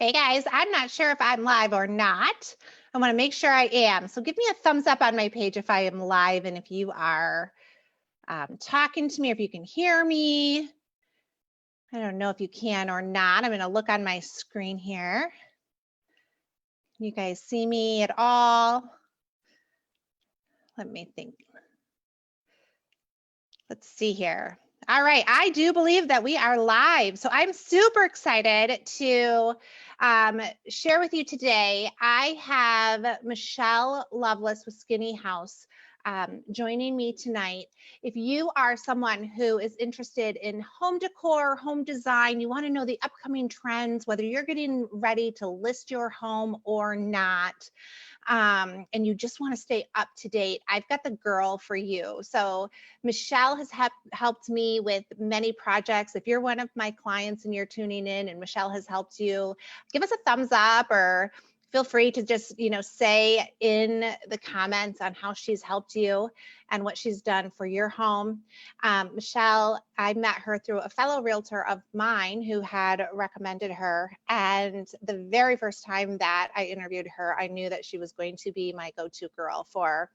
Hey guys, I'm not sure if I'm live or not. I want to make sure I am. So give me a thumbs up on my page if I am live and if you are talking to me, or if you can hear me. I don't know if you can or not. I'm going to look on my screen here. Can you guys see me at all? Let me think. Let's see here. All right, I do believe that we are live. So I'm super excited to share with you today. I have Michelle Loveless with Skinny House joining me tonight. If you are someone who is interested in home decor, home design, you want to know the upcoming trends, whether you're getting ready to list your home or not, and you just want to stay up to date, I've got the girl for you. So Michelle has helped me with many projects. If you're one of my clients and you're tuning in and Michelle has helped you, give us a thumbs up, or feel free to just, say in the comments on how she's helped you and what she's done for your home. Michelle, I met her through a fellow realtor of mine who had recommended her. And the very first time that I interviewed her, I knew that she was going to be my go-to girl for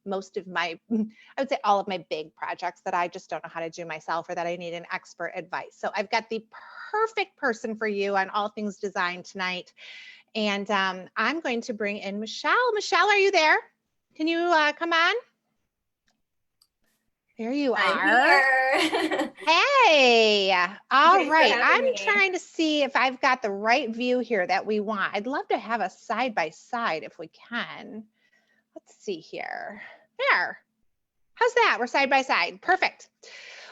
most of my, I would say all of my big projects that I just don't know how to do myself, or that I need an expert advice. So I've got the perfect person for you on all things design tonight. And I'm going to bring in Michelle. Michelle, are you there? Can you come on? There you I'm are. here. Hey, all Thanks for right. having I'm me. trying to see if I've got the right view here that we want. I'd love to have a side by side if we can. Let's see here. There. How's that? We're side by side. Perfect.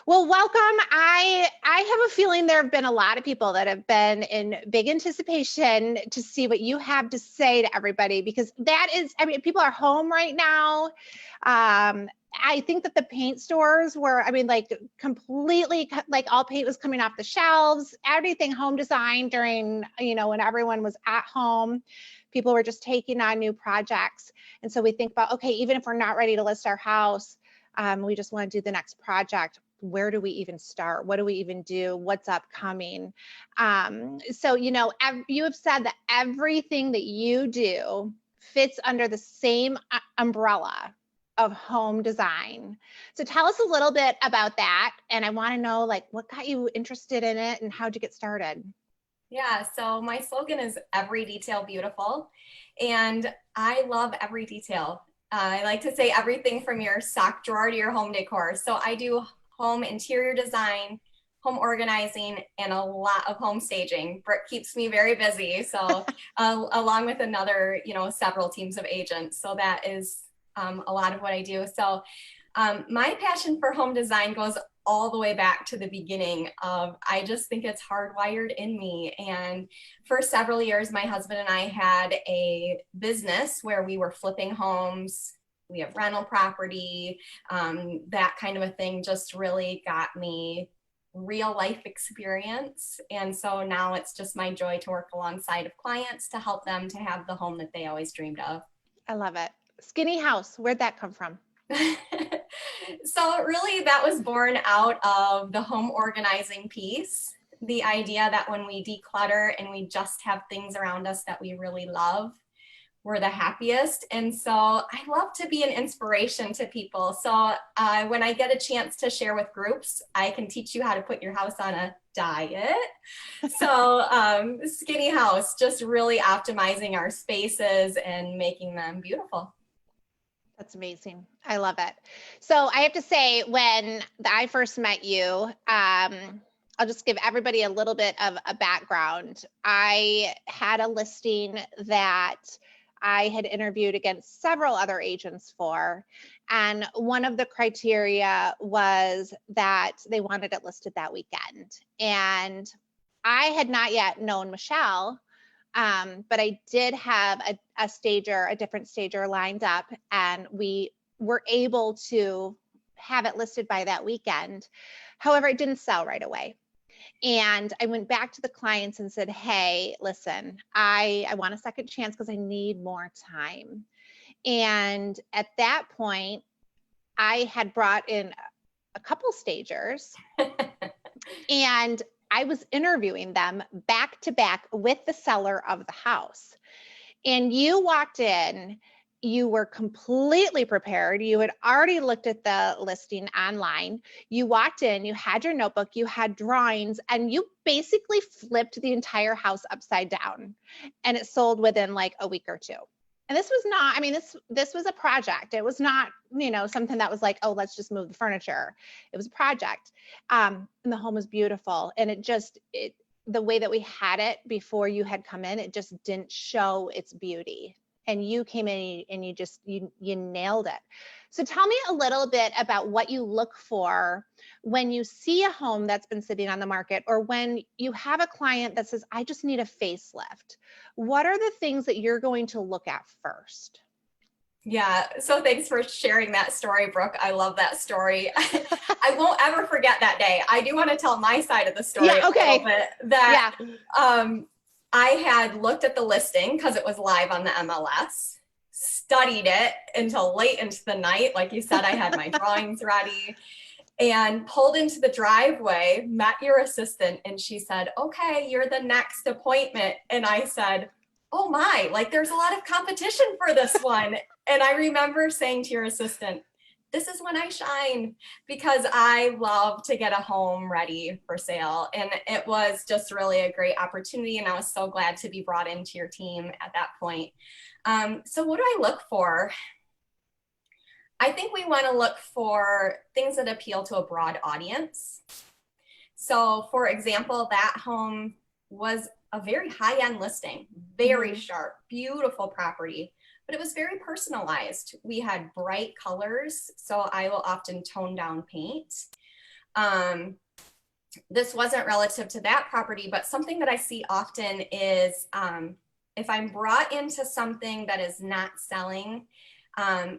Well, welcome. I have a feeling there have been a lot of people that have been in big anticipation to see what you have to say to everybody, because that is, I mean, people are home right now. I think that the paint stores were, like completely, like all paint was coming off the shelves, everything home design during, when everyone was at home. People were just taking on new projects. And so we think about, okay, even if we're not ready to list our house, we just want to do the next project. Where do we even start? What do we even do? What's upcoming? So, you have said that everything that you do fits under the same umbrella of home design. So tell us a little bit about that. And I want to know, like, what got you interested in it and how'd you get started? Yeah, so my slogan is every detail beautiful. And I love every detail. I like to say everything from your sock drawer to your home decor. So I do home interior design, home organizing, and a lot of home staging. Brooke keeps me very busy. So along with another, several teams of agents. So that is a lot of what I do. So my passion for home design goes all the way back to the beginning of, I just think it's hardwired in me. And for several years, my husband and I had a business where we were flipping homes. We have rental property, that kind of a thing just really got me real life experience. And so now it's just my joy to work alongside of clients to help them to have the home that they always dreamed of. I love it. Skinny house, where'd that come from? So really that was born out of the home organizing piece. The idea that when we declutter and we just have things around us that we really love, we're the happiest. And so I love to be an inspiration to people. So when I get a chance to share with groups, I can teach you how to put your house on a diet. So Skinny House, just really optimizing our spaces and making them beautiful. That's amazing. I love it. So I have to say, when I first met you, I'll just give everybody a little bit of a background. I had a listing that I had interviewed against several other agents for. And one of the criteria was that they wanted it listed that weekend. And I had not yet known Michelle, but I did have a stager, a different stager lined up, and we were able to have it listed by that weekend. However, it didn't sell right away. And I went back to the clients and said, hey, listen, I want a second chance because I need more time. And at that point, I had brought in a couple stagers and I was interviewing them back to back with the seller of the house. And you walked in, you were completely prepared. You had already looked at the listing online. You walked in, you had your notebook, you had drawings, and you basically flipped the entire house upside down. And it sold within like a week or two. And this was not, I mean, this was a project. It was not, something that was like, oh, let's just move the furniture. It was a project. And the home was beautiful. And the way that we had it before you had come in, it just didn't show its beauty. And you came in and you nailed it. So tell me a little bit about what you look for when you see a home that's been sitting on the market, or when you have a client that says, I just need a facelift. What are the things that you're going to look at first? Yeah. So thanks for sharing that story, Brooke. I love that story. I won't ever forget that day. I do want to tell my side of the story a little bit, that I had looked at the listing because it was live on the MLS, studied it until late into the night. Like you said, I had my drawings ready, and pulled into the driveway, met your assistant, and she said, okay, you're the next appointment. And I said, oh my, like there's a lot of competition for this one. And I remember saying to your assistant, this is when I shine, because I love to get a home ready for sale. And it was just really a great opportunity. And I was so glad to be brought into your team at that point. So what do I look for? I think we want to look for things that appeal to a broad audience. So for example, that home was a very high-end listing, very sharp, beautiful property, but it was very personalized. We had bright colors, so I will often tone down paint. This wasn't relative to that property, but something that I see often is if I'm brought into something that is not selling,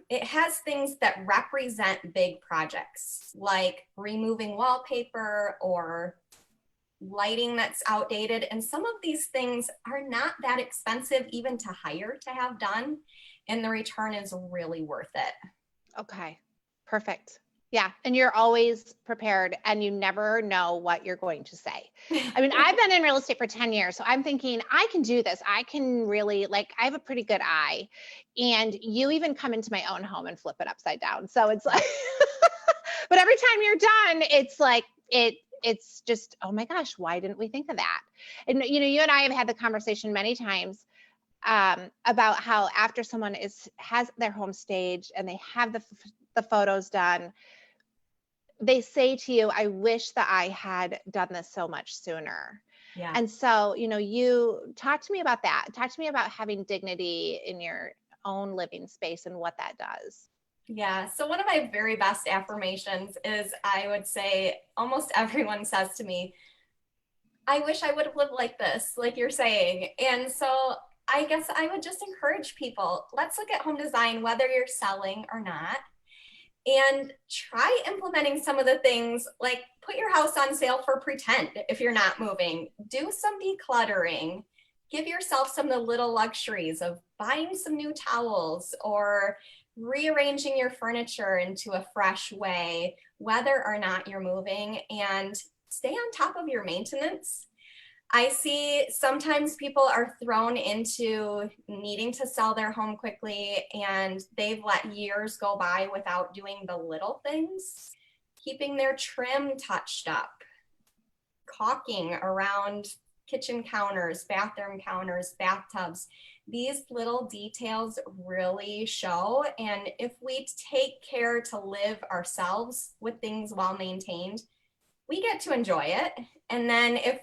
it has things that represent big projects, like removing wallpaper or lighting that's outdated. And some of these things are not that expensive even to hire to have done, and the return is really worth it. Okay, perfect. Yeah, and you're always prepared, and you never know what you're going to say. I mean, I've been in real estate for 10 years, so I'm thinking I can do this. I can really, I have a pretty good eye. And you even come into my own home and flip it upside down. So it's like, but every time you're done, it's like, it's just, oh my gosh, why didn't we think of that? And, you and I have had the conversation many times about how after someone has their home staged and they have the photos done, they say to you, I wish that I had done this so much sooner. Yeah. And so, you talk to me about that. Talk to me about having dignity in your own living space and what that does. Yeah. So one of my very best affirmations is, I would say almost everyone says to me, I wish I would have lived like this, like you're saying. And so I guess I would just encourage people, let's look at home design, whether you're selling or not, and try implementing some of the things, like put your house on sale for pretend if you're not moving, do some decluttering, give yourself some of the little luxuries of buying some new towels or rearranging your furniture into a fresh way, whether or not you're moving, and stay on top of your maintenance. I see sometimes people are thrown into needing to sell their home quickly, and they've let years go by without doing the little things, keeping their trim touched up, caulking around kitchen counters, bathroom counters, bathtubs. These little details really show. And if we take care to live ourselves with things well maintained, we get to enjoy it. And then if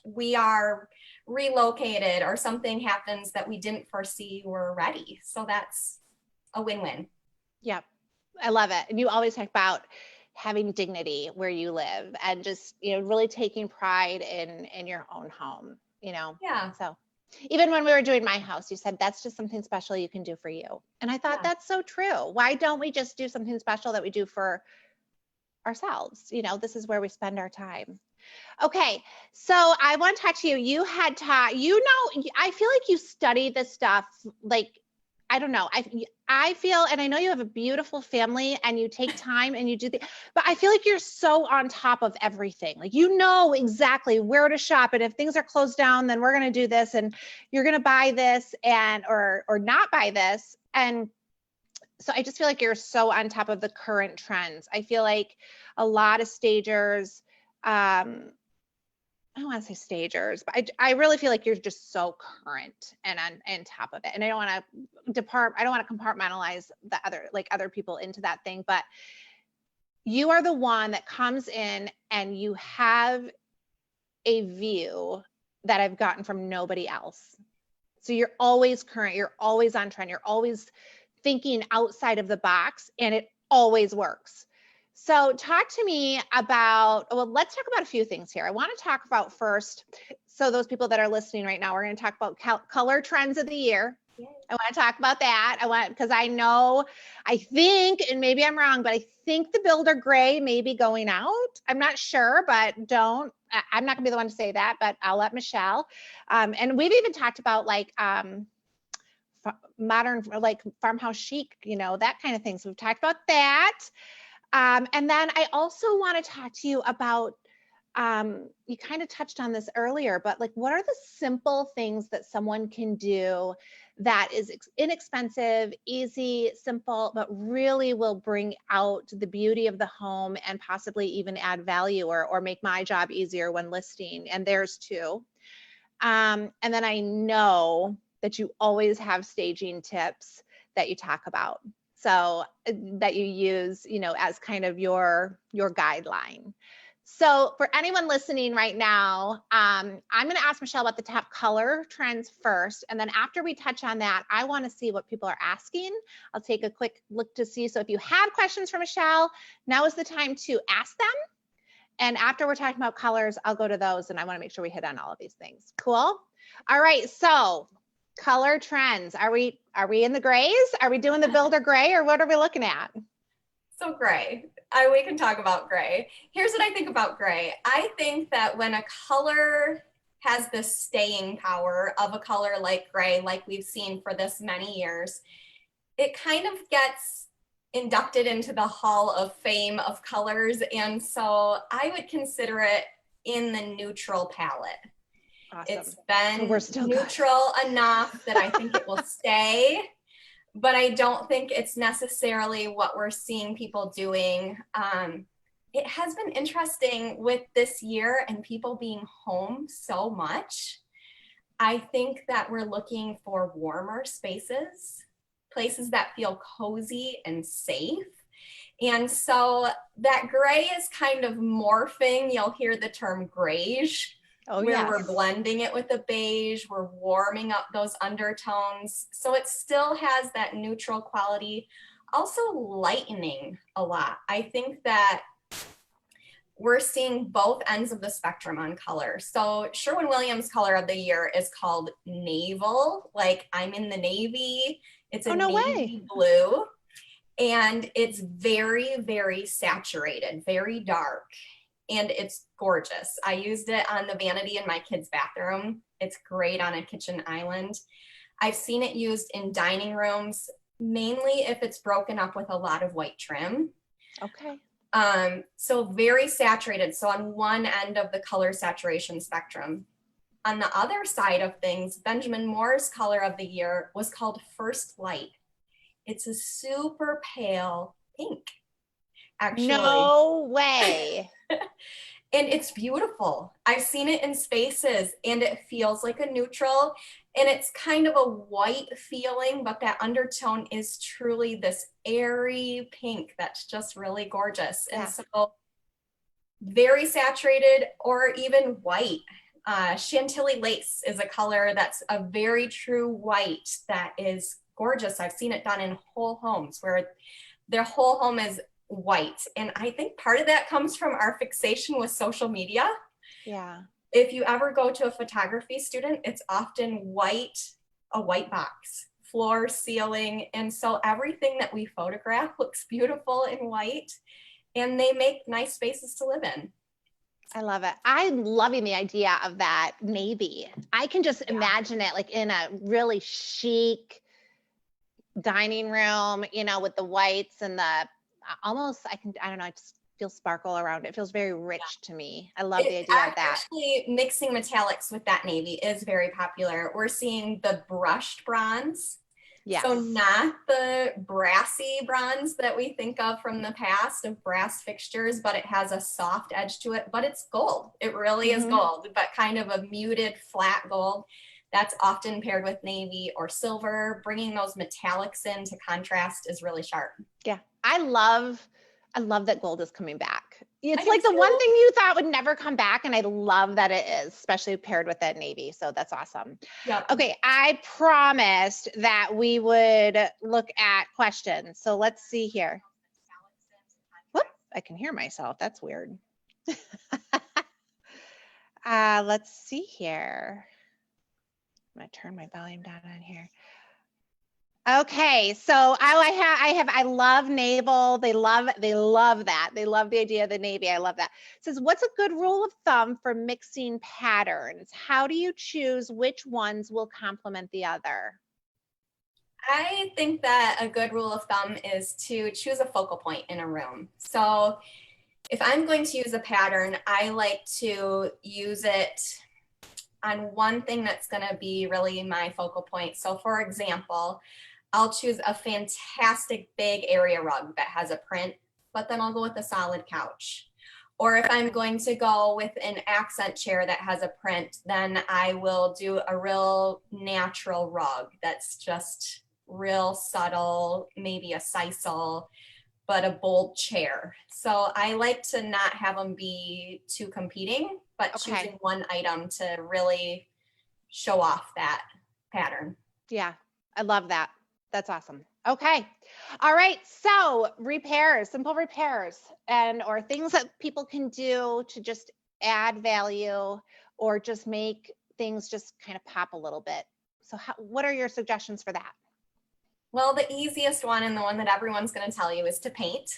we are relocated or something happens that we didn't foresee, we're ready. So that's a win-win. Yeah, I love it. And you always talk about having dignity where you live and just, really taking pride in your own home, Yeah. So even when we were doing my house, you said that's just something special you can do for you. And I thought that's so true. Why don't we just do something special that we do for ourselves? This is where we spend our time. Okay. So I want to talk to you. You had taught, I feel like you study this stuff. Like, I don't know. I feel, and I know you have a beautiful family and you take time and you do but I feel like you're so on top of everything. Like, you know exactly where to shop. And if things are closed down, then we're going to do this and you're going to buy this and, or not buy this. And so I just feel like you're so on top of the current trends. I feel like a lot of stagers, I don't want to say stagers, but I really feel like you're just so current and on top of it. And I don't want to compartmentalize the other people into that thing, but you are the one that comes in and you have a view that I've gotten from nobody else. So you're always current, you're always on trend, you're always thinking outside of the box, and it always works. So talk to me about, well, let's talk about a few things here. I want to talk about first, so those people that are listening right now, we're going to talk about color trends of the year. Yay. I want to talk about that. Because I think, and maybe I'm wrong, but I think the Builder Gray may be going out. I'm not sure, but I'm not gonna be the one to say that, but I'll let Michelle. And we've even talked about like modern, like farmhouse chic, that kind of thing. So we've talked about that. And then I also want to talk to you about, you kind of touched on this earlier, but like, what are the simple things that someone can do that is inexpensive, easy, simple, but really will bring out the beauty of the home and possibly even add value or make my job easier when listing, and theirs too. And then I know that you always have staging tips that you talk about. So that you use, as kind of your guideline. So for anyone listening right now, I'm going to ask Michelle about the top color trends first. And then after we touch on that, I want to see what people are asking. I'll take a quick look to see. So if you have questions for Michelle, now is the time to ask them. And after we're talking about colors, I'll go to those, and I want to make sure we hit on all of these things. Cool. All right. So color trends. Are we in the grays? Are we doing the Builder Gray, or what are we looking at? So gray. We can talk about gray. Here's what I think about gray. I think that when a color has the staying power of a color like gray, like we've seen for this many years, it kind of gets inducted into the Hall of Fame of colors. And so I would consider it in the neutral palette. Awesome. It's been we're still neutral enough that I think it will stay, but I don't think it's necessarily what we're seeing people doing. It has been interesting with this year and people being home so much. I think that we're looking for warmer spaces, places that feel cozy and safe. And so that gray is kind of morphing. You'll hear the term grayish. Oh, where yes. We're blending it with the beige, we're warming up those undertones. So it still has that neutral quality, also lightening a lot. I think that we're seeing both ends of the spectrum on color. So Sherwin-Williams color of the year is called naval, like I'm in the Navy. It's a navy blue, and it's very, very saturated, very dark. And it's gorgeous. I used it on the vanity in my kids' bathroom. It's great on a kitchen island. I've seen it used in dining rooms, mainly if it's broken up with a lot of white trim. Okay. So very saturated. So on one end of the color saturation spectrum. On the other side of things, Benjamin Moore's color of the year was called First Light. It's a super pale pink, actually. No way. And it's beautiful. I've seen it in spaces and it feels like a neutral, and it's kind of a white feeling, but that undertone is truly this airy pink that's just really gorgeous. Yeah. And so very saturated or even white. Chantilly lace is a color that's a very true white that is gorgeous. I've seen it done in whole homes where their whole home is white. And I think part of that comes from our fixation with social media. Yeah. If you ever go to a photography student, it's often white, a white box, floor, ceiling. And so everything that we photograph looks beautiful in white, and they make nice spaces to live in. I love it. I'm loving the idea of that navy. I can just imagine it like in a really chic, dining room, with the whites and the almost, I don't know, I just feel sparkle around it. It feels very rich to me. I love the idea of that. Actually, mixing metallics with that navy is very popular. We're seeing the brushed bronze. Yes. So not the brassy bronze that we think of from the past of brass fixtures, but it has a soft edge to it, but it's gold. It really is gold, but kind of a muted flat gold. That's often paired with navy or silver. Bringing those metallics in to contrast is really sharp. Yeah. I love that gold is coming back. It's I do like the too. one thing you thought would never come back, and I love that it is, especially paired with that navy. So that's awesome. Yep. Okay, I promised that we would look at questions. So let's see here. Whoop, I can hear myself. That's weird. Let's see here. I'm gonna turn my volume down on here. Okay, so I love naval. They love that. They love the idea of the navy. I love that. It says, what's a good rule of thumb for mixing patterns? How do you choose which ones will complement the other? I think that a good rule of thumb is to choose a focal point in a room. So if I'm going to use a pattern, I like to use it on one thing that's going to be really my focal point. So for example, I'll choose a fantastic big area rug that has a print, but then I'll go with a solid couch. Or if I'm going to go with an accent chair that has a print, then I will do a real natural rug that's just real subtle, maybe a sisal, but a bold chair. So I like to not have them be too competing, but choosing one item to really show off that pattern. Yeah, I love that. That's awesome. Okay. All right. So repairs, simple repairs, or things that people can do to just add value or just make things just kind of pop a little bit. So what are your suggestions for that? Well, the easiest one and the one that everyone's going to tell you is to paint.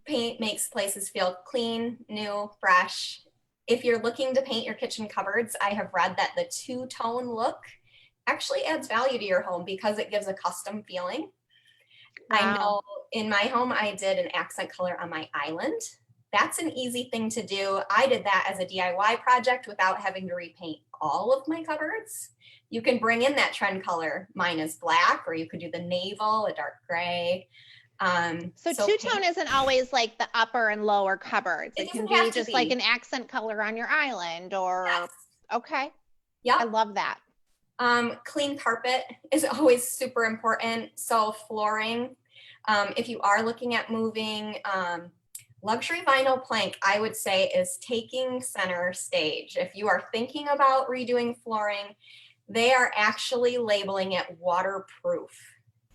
Paint makes places feel clean, new, fresh. If you're looking to paint your kitchen cupboards, I have read that the two-tone look actually adds value to your home because it gives a custom feeling. Wow. I know in my home, I did an accent color on my island. That's an easy thing to do. I did that as a DIY project without having to repaint all of my cupboards. You can bring in that trend color. Mine is black, or you could do the navel, a dark gray. So two-tone isn't always like the upper and lower cupboards. It can be just like an accent color on your island or, okay. Yeah. I love that. Clean carpet is always super important. So flooring, if you are looking at moving, luxury vinyl plank, I would say, is taking center stage. If you are thinking about redoing flooring, they are actually labeling it waterproof.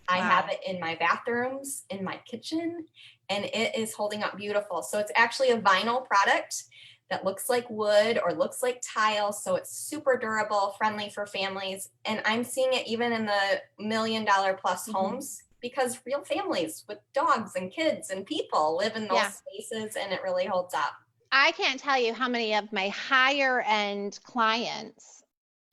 I have it in my bathrooms, in my kitchen, and it is holding up beautiful. So it's actually a vinyl product that looks like wood or looks like tile. So it's super durable, friendly for families. And I'm seeing it even in the $1 million plus homes, because real families with dogs and kids and people live in those spaces, and it really holds up. I can't tell you how many of my higher end clients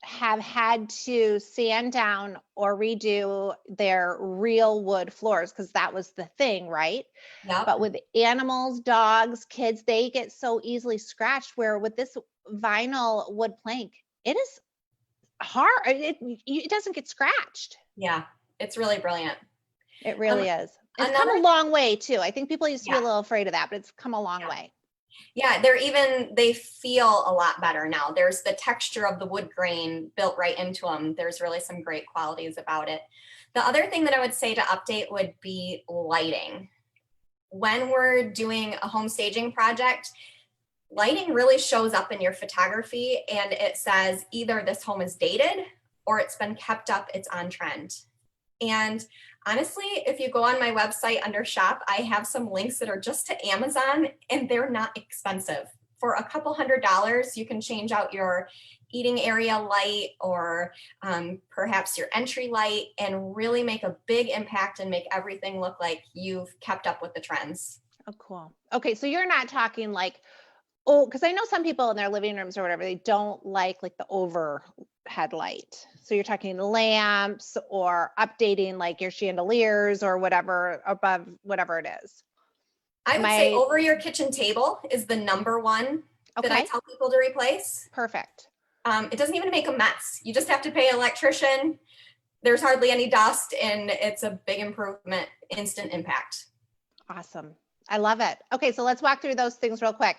have had to sand down or redo their real wood floors because that was the thing, right? Yep. But with animals, dogs, kids, they get so easily scratched, where with this vinyl wood plank, it is hard. It doesn't get scratched. Yeah, it's really brilliant. It really is. It's come a long way too. I think people used to be a little afraid of that, but it's come a long way. Yeah, they feel a lot better now. There's the texture of the wood grain built right into them. There's really some great qualities about it. The other thing that I would say to update would be lighting. When we're doing a home staging project, lighting really shows up in your photography, and it says either this home is dated or it's been kept up, it's on trend. And honestly, if you go on my website under shop, I have some links that are just to Amazon, and they're not expensive. For a couple $100s, you can change out your eating area light or perhaps your entry light and really make a big impact and make everything look like you've kept up with the trends. Oh, cool. Okay, so you're not talking like, because I know some people in their living rooms or whatever, they don't like the over headlight? So you're talking lamps or updating like your chandeliers or whatever above whatever it is. I would say over your kitchen table is the number one that I Okay, tell people to replace. perfect. It doesn't even make a mess. You just have to pay an electrician. There's hardly any dust, and it's a big improvement, instant impact. Awesome. I love it. Okay, so let's walk through those things real quick.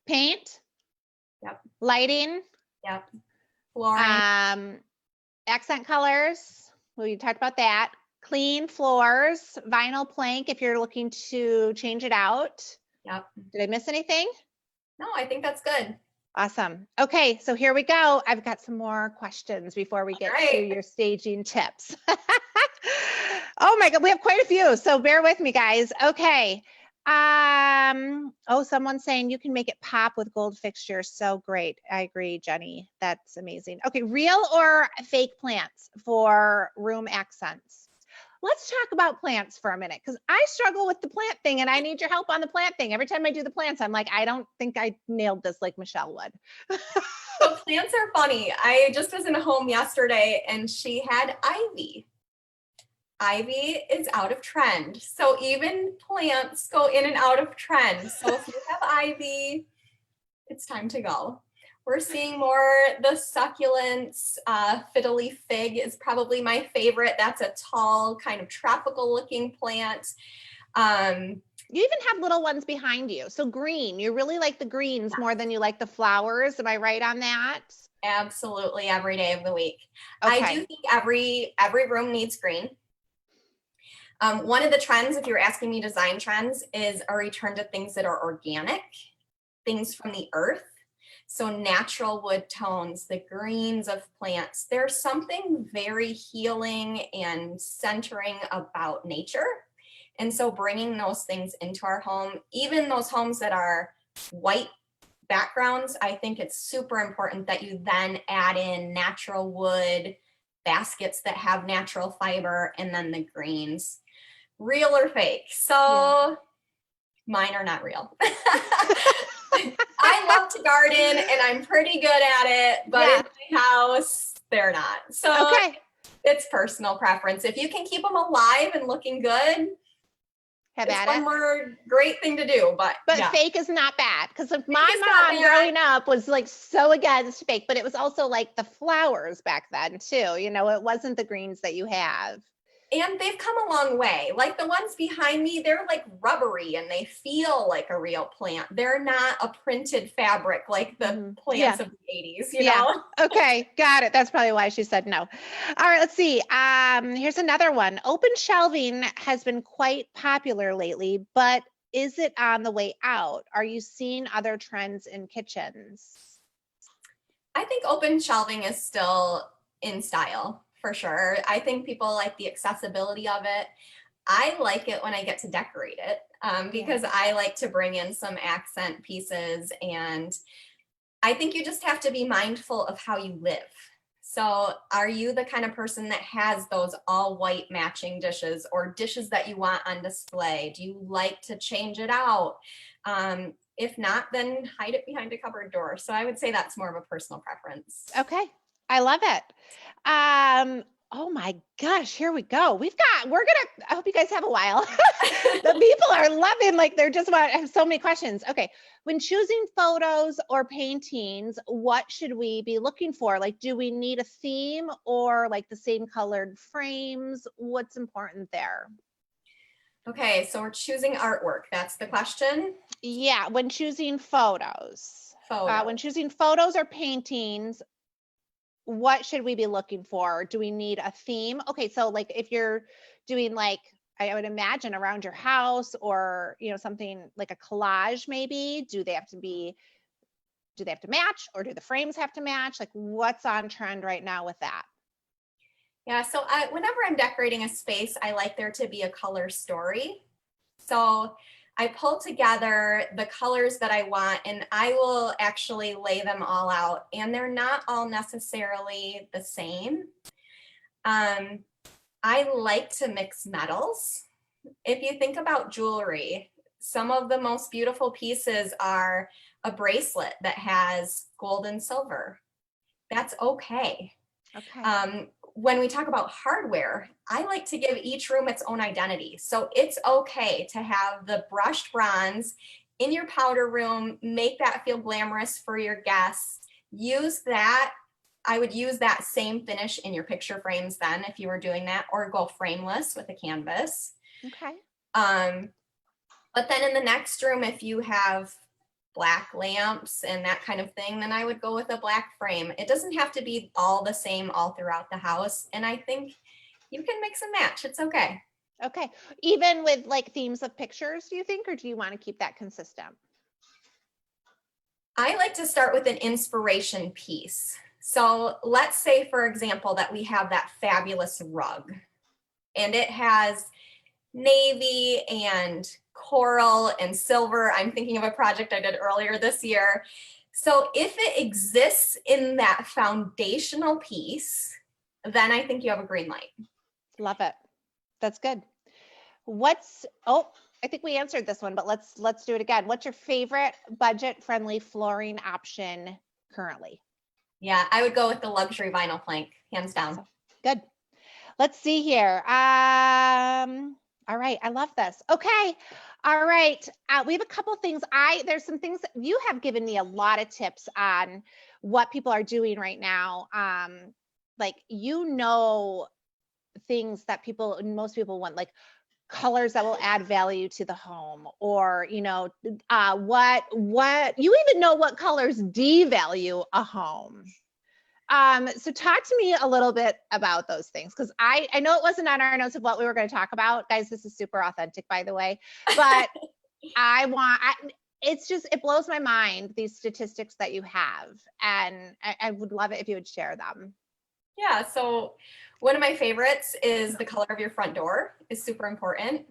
Paint. Yep. Lighting. Yep. Flooring. Accent colors. We talked about that. Clean floors, vinyl plank if you're looking to change it out. Yep. Did I miss anything? No, I think that's good. Awesome. Okay, so here we go. I've got some more questions before we get to your staging tips. Oh my God, we have quite a few, so bear with me, guys. Okay. Oh, someone's saying you can make it pop with gold fixtures. So great. I agree, Jenny. That's amazing. Okay, real or fake plants for room accents? Let's talk about plants for a minute because I struggle with the plant thing and I need your help on the plant thing. Every time I do the plants, I'm like, I don't think I nailed this like Michelle would. So plants are funny. I just was in a home yesterday and she had ivy. Ivy is out of trend. So even plants go in and out of trend. So if you have ivy, it's time to go. We're seeing more the succulents. Fiddly fig is probably my favorite. That's a tall, kind of tropical looking plant. You even have little ones behind you. So green, you really like the greens more than you like the flowers. Am I right on that? Absolutely, every day of the week. Okay. I do think every room needs green. One of the trends, if you're asking me design trends, is a return to things that are organic, things from the earth. So natural wood tones, the greens of plants. There's something very healing and centering about nature. And so bringing those things into our home, even those homes that are white backgrounds, I think it's super important that you then add in natural wood, baskets that have natural fiber, and then the greens. Real or fake? So mine are not real. I love to garden and I'm pretty good at it, but in my house, they're not. So it's personal preference. If you can keep them alive and looking good, it's one more great thing to do. But fake is not bad because my mom growing up was like so against fake, but it was also like the flowers back then too. You know, it wasn't the greens that you have. And they've come a long way. Like the ones behind me, they're like rubbery and they feel like a real plant. They're not a printed fabric like the plants of the 80s, you know? Okay, got it. That's probably why she said no. All right, let's see. Here's another one. Open shelving has been quite popular lately, but is it on the way out? Are you seeing other trends in kitchens? I think open shelving is still in style. For sure. I think people like the accessibility of it. I like it when I get to decorate it because I like to bring in some accent pieces. And I think you just have to be mindful of how you live. So are you the kind of person that has those all white matching dishes or dishes that you want on display? Do you like to change it out? If not, then hide it behind a cupboard door. So I would say that's more of a personal preference. Okay. I love it. Oh my gosh, here we go. I hope you guys have a while. The people are loving, like they're just about, I have so many questions. Okay. When choosing photos or paintings, what should we be looking for? Like, do we need a theme or like the same colored frames? What's important there? Okay. So we're choosing artwork. That's the question. Yeah. When choosing photos. When choosing photos or paintings, what should we be looking for? Do we need a theme? Okay, so like if you're doing like, I would imagine around your house or, you know, something like a collage maybe, do they have to match or do the frames have to match? Like what's on trend right now with that? Yeah, so whenever I'm decorating a space, I like there to be a color story. So I pull together the colors that I want and I will actually lay them all out and they're not all necessarily the same. I like to mix metals. If you think about jewelry, some of the most beautiful pieces are a bracelet that has gold and silver. That's okay. Okay. When we talk about hardware, I like to give each room its own identity. So it's okay to have the brushed bronze in your powder room, make that feel glamorous for your guests. Use that. I would use that same finish in your picture frames then if you were doing that, or go frameless with a canvas. Okay. Um, but then in the next room, if you have black lamps and that kind of thing, then I would go with a black frame. It doesn't have to be all the same all throughout the house. And I think you can mix and match. It's okay. Okay. Even with like themes of pictures, do you think, or do you want to keep that consistent? I like to start with an inspiration piece. So let's say, for example, that we have that fabulous rug and it has navy and coral and silver. I'm thinking of a project I did earlier this year. So if it exists in that foundational piece, then I think you have a green light. Love it. That's good. I think we answered this one, but let's do it again. What's your favorite budget-friendly flooring option currently? Yeah, I would go with the luxury vinyl plank, hands down. Awesome. Good. Let's see here. All right, I love this. Okay. All right. We have a couple things. There's some things that you have given me a lot of tips on what people are doing right now. Like, things that most people want, like colors that will add value to the home, or what you even know what colors devalue a home. So talk to me a little bit about those things, because I know it wasn't on our notes of what we were going to talk about, guys. This is super authentic, by the way, but it blows my mind, these statistics that you have, and I would love it if you would share them. Yeah, so one of my favorites is the color of your front door is super important.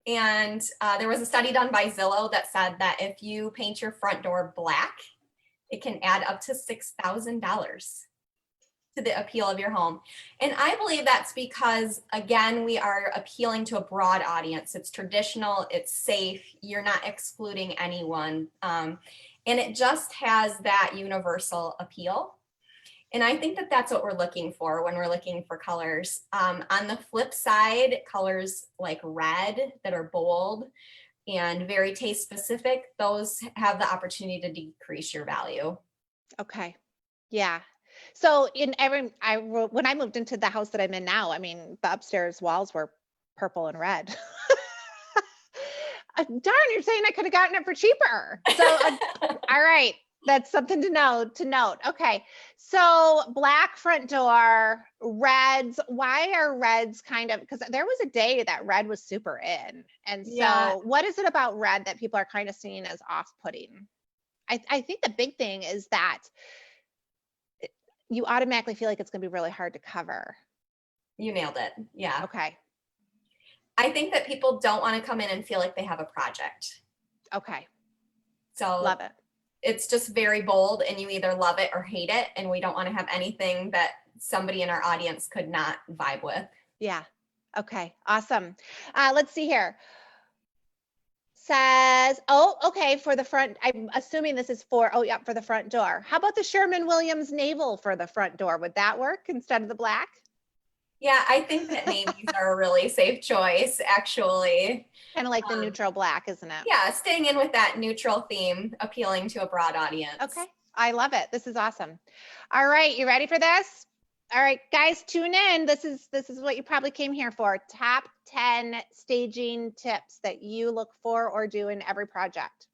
And there was a study done by Zillow that said that if you paint your front door black, it can add up to $6,000 to the appeal of your home. And I believe that's because, again, we are appealing to a broad audience. It's traditional, it's safe, you're not excluding anyone. And it just has that universal appeal. And I think that that's what we're looking for when we're looking for colors. On the flip side, colors like red that are bold and very taste specific, those have the opportunity to decrease your value. Okay. Yeah. So when I moved into the house that I'm in now, I mean, the upstairs walls were purple and red. Darn, you're saying I could have gotten it for cheaper. So, all right. That's something to note. Okay. So black front door, reds. Why are reds because there was a day that red was super in. And so Yeah. What is it about red that people are kind of seeing as off-putting? I think the big thing is that you automatically feel like it's going to be really hard to cover. You nailed it. Yeah. Okay. I think that people don't want to come in and feel like they have a project. Okay. So love it. It's just very bold and you either love it or hate it. And we don't want to have anything that somebody in our audience could not vibe with. Yeah. Okay. Awesome. Let's see here. Says, okay, for the front, I'm assuming this is for the front door. How about the Sherwin-Williams navel for the front door? Would that work instead of the black? Yeah, I think that navies are a really safe choice, actually. Kind of like the neutral black, isn't it? Yeah, staying in with that neutral theme, appealing to a broad audience. Okay, I love it. This is awesome. All right, you ready for this? All right, guys, tune in. This is what you probably came here for. Top 10 staging tips that you look for or do in every project.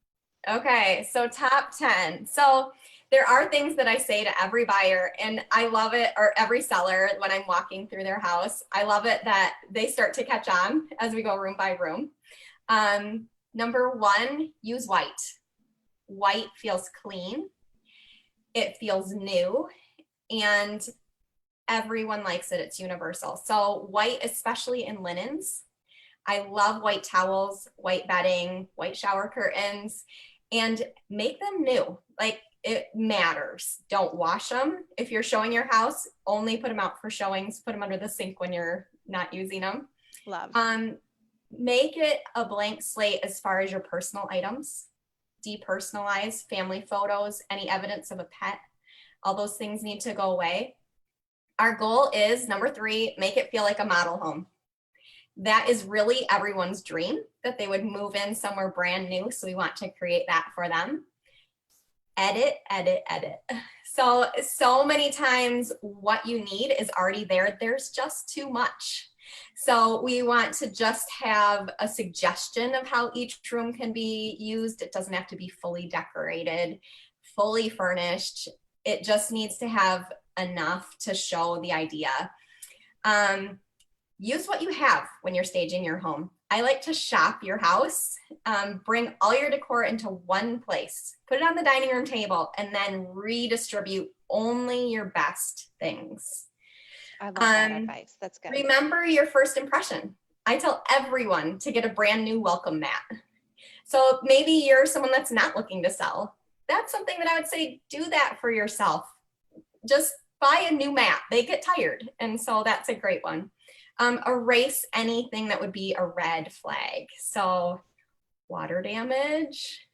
Okay, so top 10. So there are things that I say to every buyer, and I love it, or every seller when I'm walking through their house. I love it that they start to catch on as we go room by room. Number one, use white. White feels clean. It feels new, and everyone likes it. It's universal. So white, especially in linens. I love white towels, white bedding, white shower curtains, and make them new. Like, it matters. Don't wash them. If you're showing your house, only put them out for showings. Put them under the sink when you're not using them. Love. Make it a blank slate as far as your personal items. Depersonalize family photos, any evidence of a pet. All those things need to go away. Our goal is number 3, make it feel like a model home. That is really everyone's dream, that they would move in somewhere brand new. So we want to create that for them. Edit, edit, edit. So many times what you need is already there. There's just too much. So we want to just have a suggestion of how each room can be used. It doesn't have to be fully decorated, fully furnished. It just needs to have enough to show the idea. Use what you have when you're staging your home. I like to shop your house, bring all your decor into one place, put it on the dining room table, and then redistribute only your best things. I love that advice. That's good. Remember your first impression. I tell everyone to get a brand new welcome mat. So maybe you're someone that's not looking to sell. That's something that I would say, do that for yourself. Just buy a new mat. They get tired. And so that's a great one. Erase anything that would be a red flag. So water damage,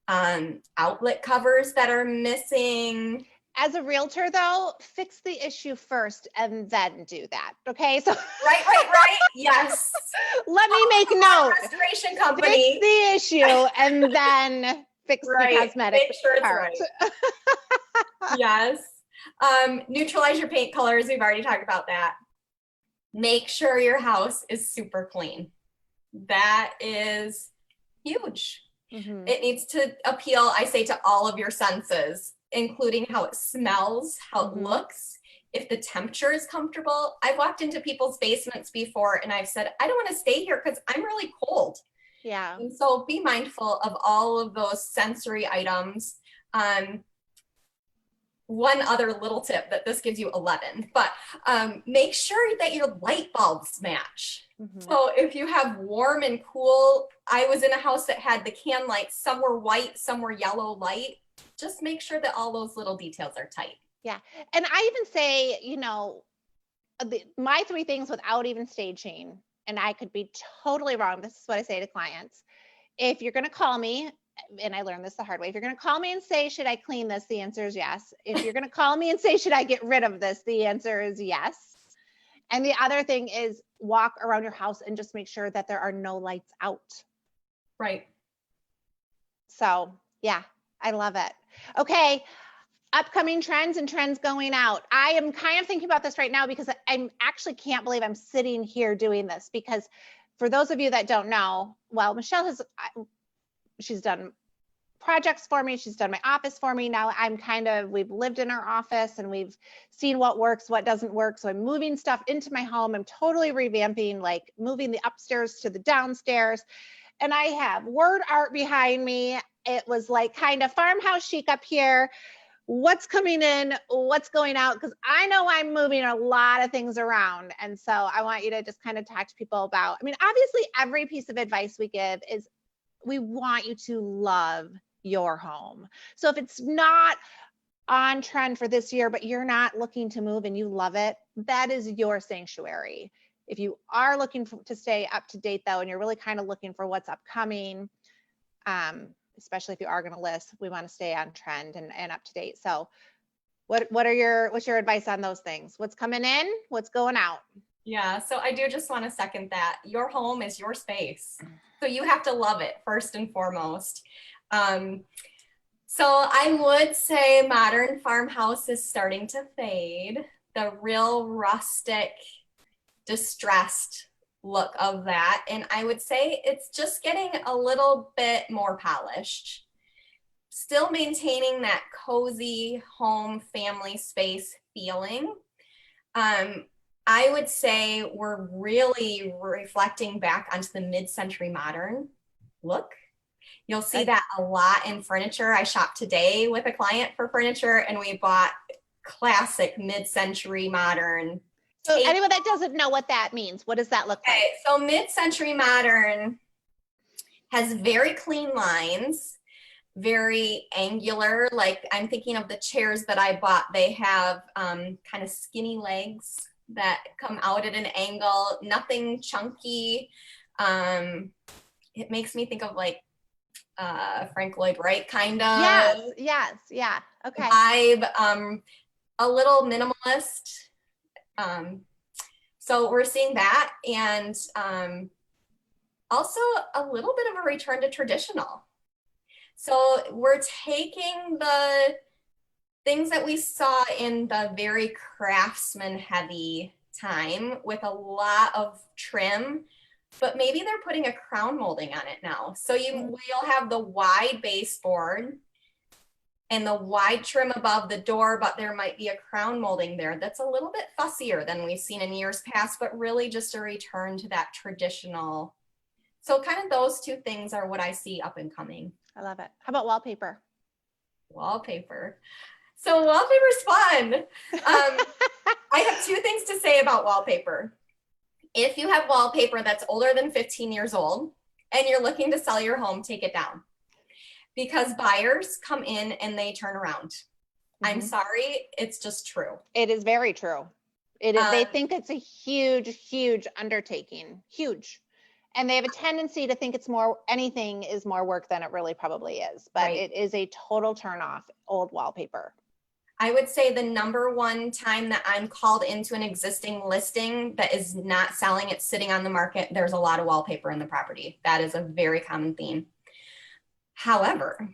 outlet covers that are missing. As a realtor, though, fix the issue first and then do that. Okay. So right. Yes. Let me make note. Restoration company. Fix the issue and then fix the cosmetic Make sure it's part. right. Yes. Neutralize your paint colors. We've already talked about that. Make sure your house is super clean. That is huge. Mm-hmm. It needs to appeal, I say, to all of your senses, including how it smells, how it looks, if the temperature is comfortable. I've walked into people's basements before and I've said, I don't want to stay here because I'm really cold. Yeah. And so be mindful of all of those sensory items. One other little tip that this gives you 11, but make sure that your light bulbs match. Mm-hmm. So if you have warm and cool, I was in a house that had the can lights, some were white, some were yellow light. Just make sure that all those little details are tight. Yeah. And I even say, my 3 things without even staging, and I could be totally wrong. This is what I say to clients. If you're going to call me, and I learned this the hard way, if you're going to call me and say, should I clean this? The answer is yes. If you're going to call me and say, should I get rid of this? The answer is yes. And the other thing is walk around your house and just make sure that there are no lights out. Right. So yeah, I love it. Okay. Upcoming trends and trends going out. I am kind of thinking about this right now because I actually can't believe I'm sitting here doing this, because for those of you that don't know, well, Michelle she's done projects for me. She's done my office for me. Now we've lived in our office and we've seen what works, what doesn't work. So I'm moving stuff into my home. I'm totally revamping, like moving the upstairs to the downstairs. And I have word art behind me. It was like kind of farmhouse chic up here. What's coming in, what's going out, because I know I'm moving a lot of things around. And so I want you to just kind of talk to people about, obviously every piece of advice we give is we want you to love your home. So if it's not on trend for this year, but you're not looking to move and you love it, that is your sanctuary. If you are looking to stay up to date though, and you're really kind of looking for what's upcoming, especially if you are going to list, we want to stay on trend and up to date. So what's your advice on those things? What's coming in, what's going out? Yeah, so I do just want to second that. Your home is your space. So you have to love it first and foremost. So I would say modern farmhouse is starting to fade. The real rustic, distressed look of that. And I would say it's just getting a little bit more polished. Still maintaining that cozy home family space feeling. I would say we're really reflecting back onto the mid-century modern look. You'll see that a lot in furniture. I shopped today with a client for furniture and we bought classic mid-century modern. So anyone that doesn't know what that means, what does that look like? So mid-century modern has very clean lines, very angular. Like I'm thinking of the chairs that I bought. They have kind of skinny legs that come out at an angle, nothing chunky. It makes me think of like Frank Lloyd Wright kind of. Yes, yeah. Okay. vibe, a little minimalist. So we're seeing that, and also a little bit of a return to traditional. So we're taking the things that we saw in the very craftsman heavy time with a lot of trim, but maybe they're putting a crown molding on it now. So we'll have the wide baseboard and the wide trim above the door, but there might be a crown molding there that's a little bit fussier than we've seen in years past, but really just a return to that traditional. So kind of those two things are what I see up and coming. I love it. How about wallpaper? Wallpaper. So wallpaper's fun. I have two things to say about wallpaper. If you have wallpaper that's older than 15 years old and you're looking to sell your home, take it down. Because buyers come in and they turn around. I'm sorry, it's just true. It is very true. It is, they think it's a huge, huge undertaking, huge. And they have a tendency to think anything is more work than it really probably is. But It is a total turnoff, old wallpaper. I would say the number one time that I'm called into an existing listing that is not selling, it's sitting on the market, there's a lot of wallpaper in the property. That is a very common theme. However,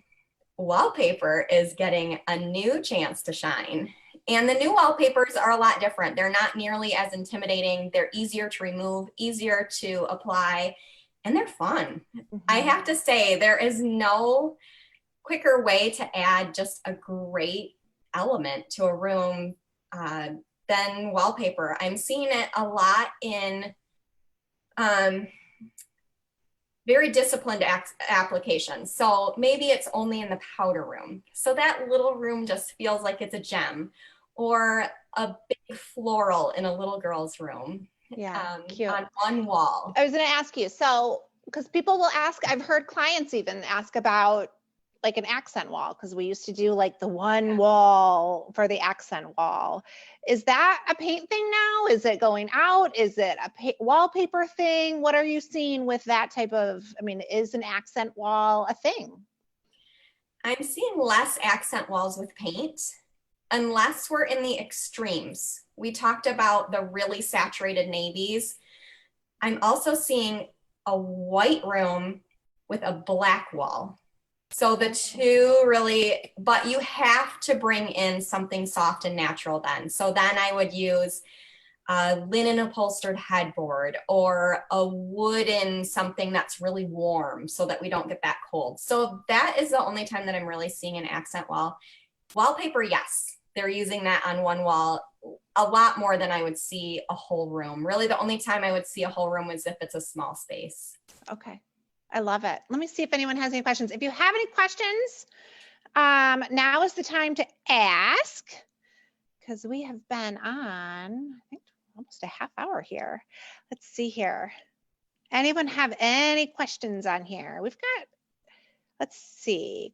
wallpaper is getting a new chance to shine. And the new wallpapers are a lot different. They're not nearly as intimidating. They're easier to remove, easier to apply, and they're fun. I have to say, there is no quicker way to add just a great element to a room than wallpaper. I'm seeing it a lot in very disciplined applications. So maybe it's only in the powder room. So that little room just feels like it's a gem, or a big floral in a little girl's room. Yeah, cute. On one wall. I was going to ask you, so, because people will ask, I've heard clients even ask about like an accent wall, because we used to do like the one wall for the accent wall. Is that a paint thing now? Is it going out? Is it a wallpaper thing? What are you seeing with that type of, is an accent wall a thing? I'm seeing less accent walls with paint, unless we're in the extremes. We talked about the really saturated navies. I'm also seeing a white room with a black wall. So the two really, but you have to bring in something soft and natural then. So then I would use a linen upholstered headboard or a wooden something that's really warm so that we don't get that cold. So that is the only time that I'm really seeing an accent wall. Wallpaper, yes, they're using that on one wall a lot more than I would see a whole room. Really, the only time I would see a whole room is if it's a small space. Okay. I love it. Let me see if anyone has any questions. If you have any questions, now is the time to ask, because we have been on, I think, almost a half hour here. Let's see here. Anyone have any questions on here? We've got, let's see.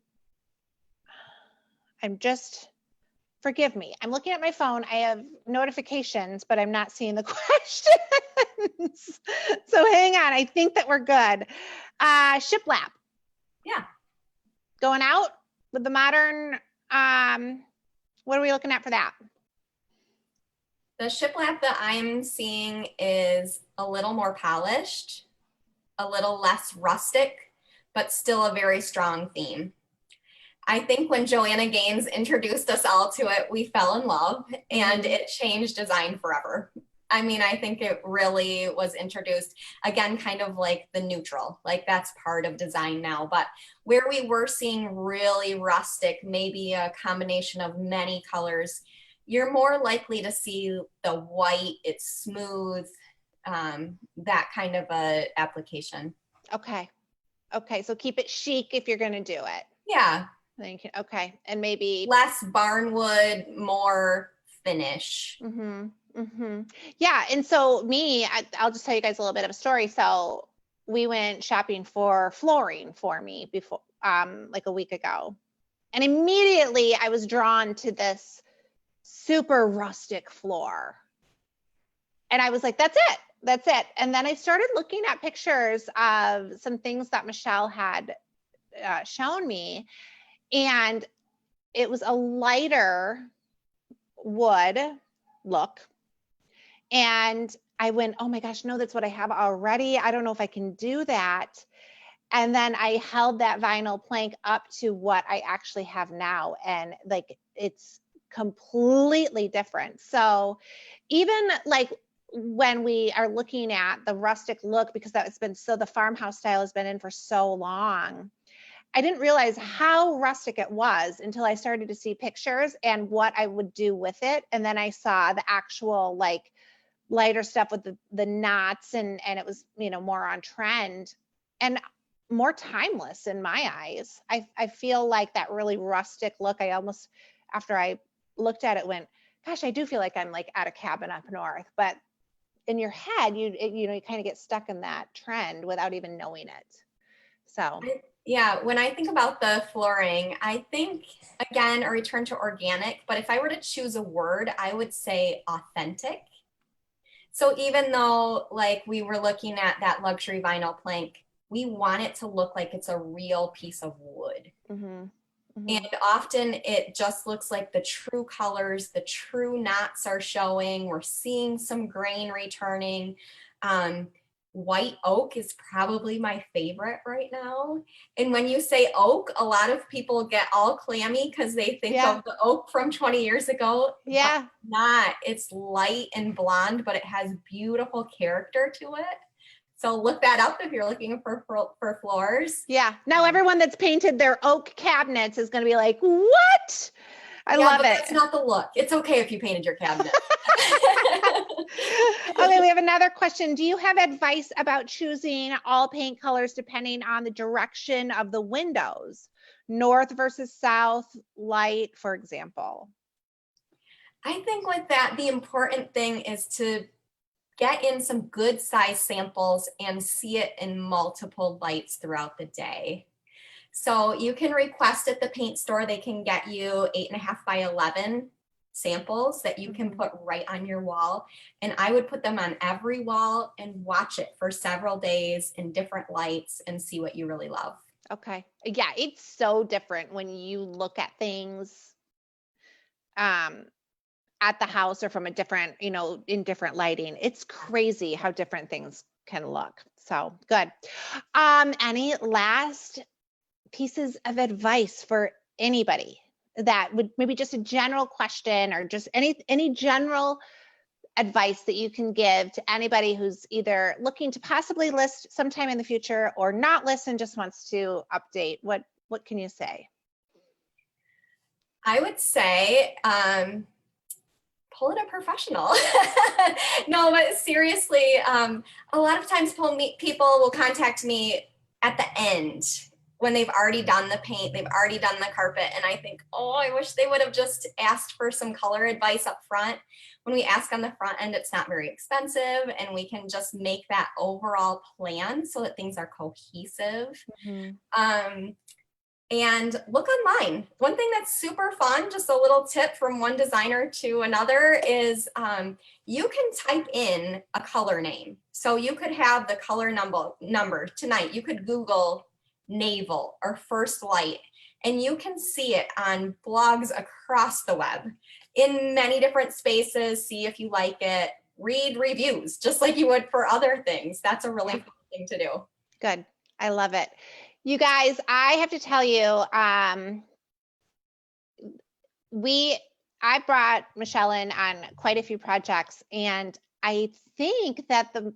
Forgive me. I'm looking at my phone. I have notifications, but I'm not seeing the questions. So hang on. I think that we're good. Shiplap. Yeah. Going out with the modern, what are we looking at for that? The shiplap that I'm seeing is a little more polished, a little less rustic, but still a very strong theme. I think when Joanna Gaines introduced us all to it, we fell in love, and it changed design forever. I think it really was introduced, again, kind of like the neutral, like that's part of design now. But where we were seeing really rustic, maybe a combination of many colors, you're more likely to see the white, it's smooth, that kind of a application. Okay. So keep it chic if you're going to do it. Yeah. Okay. And maybe less barnwood, more finish. Yeah. And so I'll just tell you guys a little bit of a story. So we went shopping for flooring for me before, like a week ago. And immediately I was drawn to this super rustic floor. And I was like, that's it. And then I started looking at pictures of some things that Michelle had shown me. And it was a lighter wood look. And I went, oh my gosh, no, that's what I have already. I don't know if I can do that. And then I held that vinyl plank up to what I actually have now. And like, it's completely different. So even like when we are looking at the rustic look, because that's been, so the farmhouse style has been in for so long, I didn't realize how rustic it was until I started to see pictures and what I would do with it. And then I saw the actual like lighter stuff with the knots, and it was, you know, more on trend and more timeless in my eyes. I feel like that really rustic look, I almost, after I looked at it, went, gosh, I do feel like I'm like at a cabin up north. But in your head, you know, you kind of get stuck in that trend without even knowing it. So Yeah, when I think about the flooring, I think, again, a return to organic, but if I were to choose a word, I would say authentic. So even though like we were looking at that luxury vinyl plank, we want it to look like it's a real piece of wood. mm-hmm, mm-hmm. And often it just looks like the true colors, the true knots are showing. We're seeing some grain returning. White oak is probably my favorite right now. And when you say oak, a lot of people get all clammy because they think Yeah. of the oak from 20 years ago. Yeah. But not. It's light and blonde, but it has beautiful character to it. So look that up if you're looking for floors. Yeah. Now everyone that's painted their oak cabinets is going to be like, what? I love but it. That's not the look. It's okay if you painted your cabinet. Okay, we have another question. Do you have advice about choosing all paint colors depending on the direction of the windows? North versus south, light, for example. I think with that, the important thing is to get in some good size samples and see it in multiple lights throughout the day. So you can request at the paint store, they can get you 8.5 by 11 samples that you can put right on your wall. And I would put them on every wall and watch it for several days in different lights and see what you really love. Okay. Yeah, it's so different when you look at things at the house or from a different, you know, in different lighting. It's crazy how different things can look. So good. Any last pieces of advice for anybody that would, maybe just a general question or just any general advice that you can give to anybody who's either looking to possibly list sometime in the future or not list and just wants to update? What can you say? I would say pull in a professional. No, but seriously, a lot of times people will contact me at the end when they've already done the paint, they've already done the carpet. And I think, oh, I wish they would have just asked for some color advice up front. When we ask on the front end, it's not very expensive and we can just make that overall plan so that things are cohesive. And look online. One thing that's super fun, just a little tip from one designer to another, is you can type in a color name. So you could have the color number tonight. You could Google navel or first light, and you can see it on blogs across the web in many different spaces. See if you like it. Read reviews, just like you would for other things. That's a really fun thing to do. Good. I love it. You guys, I have to tell you, I brought Michelle in on quite a few projects, and I think that the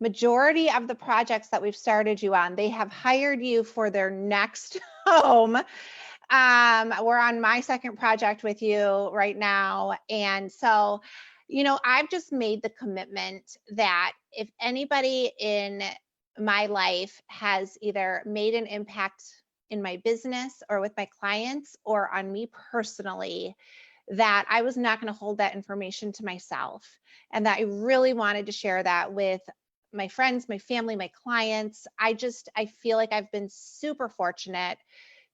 majority of the projects that we've started you on, they have hired you for their next home. We're on my second project with you right now. And so, you know, I've just made the commitment that if anybody in my life has either made an impact in my business or with my clients or on me personally, that I was not going to hold that information to myself, and that I really wanted to share that with my friends, my family, my clients. I feel like I've been super fortunate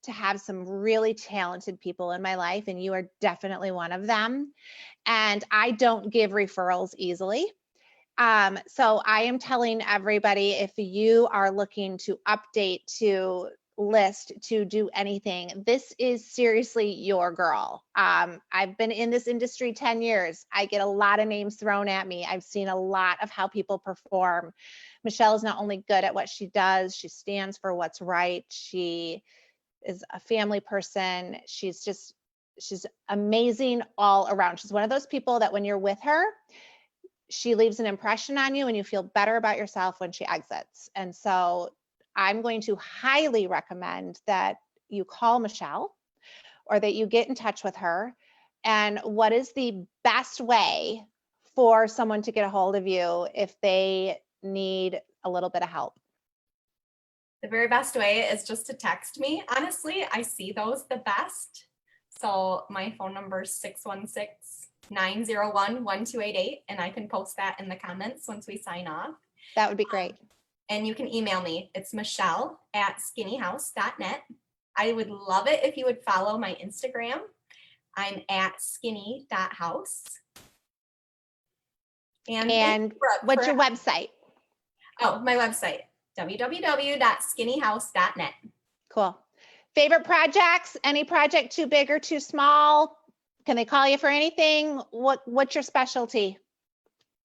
to have some really talented people in my life, and you are definitely one of them. And I don't give referrals easily. So I am telling everybody, if you are looking to update to list to do anything, this is seriously your girl. I've been in this industry 10 years. I get a lot of names thrown at me. I've seen a lot of how people perform. Michelle is not only good at what she does, she stands for what's right. She is a family person. She's amazing all around. She's one of those people that when you're with her, she leaves an impression on you and you feel better about yourself when she exits. And so I'm going to highly recommend that you call Michelle or that you get in touch with her. And what is the best way for someone to get a hold of you if they need a little bit of help? The very best way is just to text me. Honestly, I see those the best. So my phone number is 616-901-1288, and I can post that in the comments once we sign off. That would be great. And you can email me. It's michelle@skinnyhouse.net. I would love it if you would follow my Instagram. I'm at skinny.house. And what's your website? Oh, my website, www.skinnyhouse.net. Cool. Favorite projects? Any project too big or too small? Can they call you for anything? What's your specialty?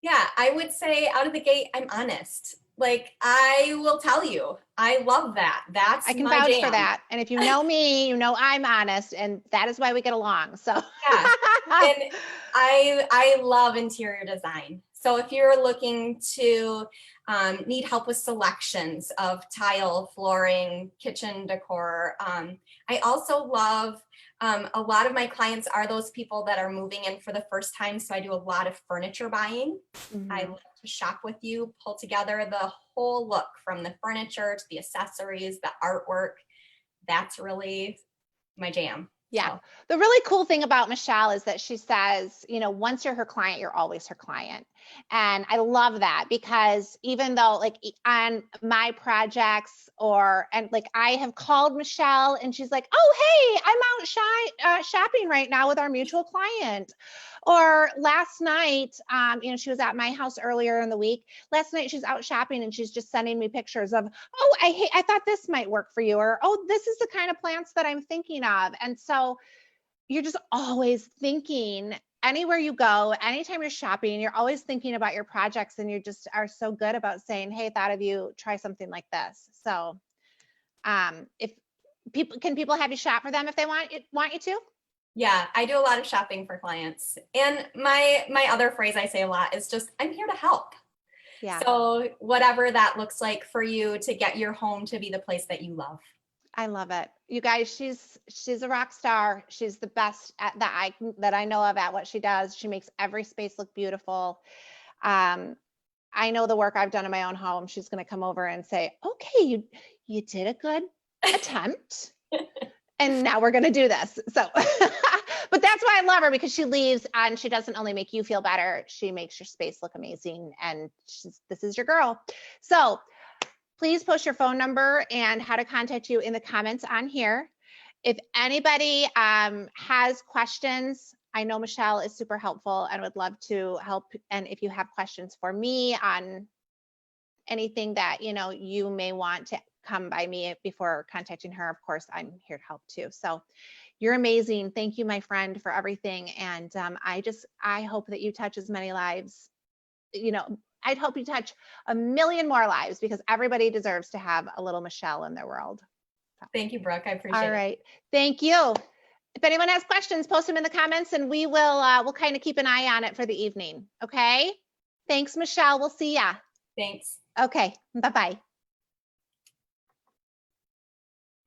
Yeah, I would say out of the gate, I'm honest. Like, I will tell you, I love that. That's I can my vouch jam. for that. And if you know me, you know I'm honest, and that is why we get along. So yeah, and I love interior design. So if you're looking to need help with selections of tile, flooring, kitchen decor, I also love a lot of my clients are those people that are moving in for the first time. So I do a lot of furniture buying. Mhm. I love to shop with you, pull together the whole look from the furniture to the accessories, the artwork. That's really my jam. Yeah. So. The really cool thing about Michelle is that she says, once you're her client, you're always her client. And I love that because even though like on my projects and I have called Michelle and she's like, oh, hey, I'm out shopping right now with our mutual client. Or last night, she was at my house earlier in the week. Last night she's out shopping and she's just sending me pictures of, oh, I thought this might work for you. Or, oh, this is the kind of plants that I'm thinking of. And so you're just always thinking anywhere you go, anytime you're shopping, you're always thinking about your projects and you just are so good about saying, hey, thought of you, try something like this. So if people have you shop for them if they want you to? Yeah, I do a lot of shopping for clients. And my other phrase I say a lot is just, I'm here to help. Yeah. So whatever that looks like for you to get your home to be the place that you love. I love it. You guys, she's a rock star. She's the best at that I know of at what she does. She makes every space look beautiful. I know the work I've done in my own home. She's going to come over and say, okay, you did a good attempt. And now we're going to do this. So, but that's why I love her, because she leaves and she doesn't only make you feel better, she makes your space look amazing. And this is your girl. So please post your phone number and how to contact you in the comments on here. If anybody has questions, I know Michelle is super helpful and would love to help. And if you have questions for me on anything that you may want to come by me before contacting her, of course, I'm here to help too. So you're amazing. Thank you, my friend, for everything. And I hope that you touch as many lives. I'd hope you touch a million more lives, because everybody deserves to have a little Michelle in their world. So. Thank you, Brooke. I appreciate it. All right. Thank you. If anyone has questions, post them in the comments and we will we'll kind of keep an eye on it for the evening. Okay. Thanks, Michelle. We'll see ya. Thanks. Okay. Bye-bye.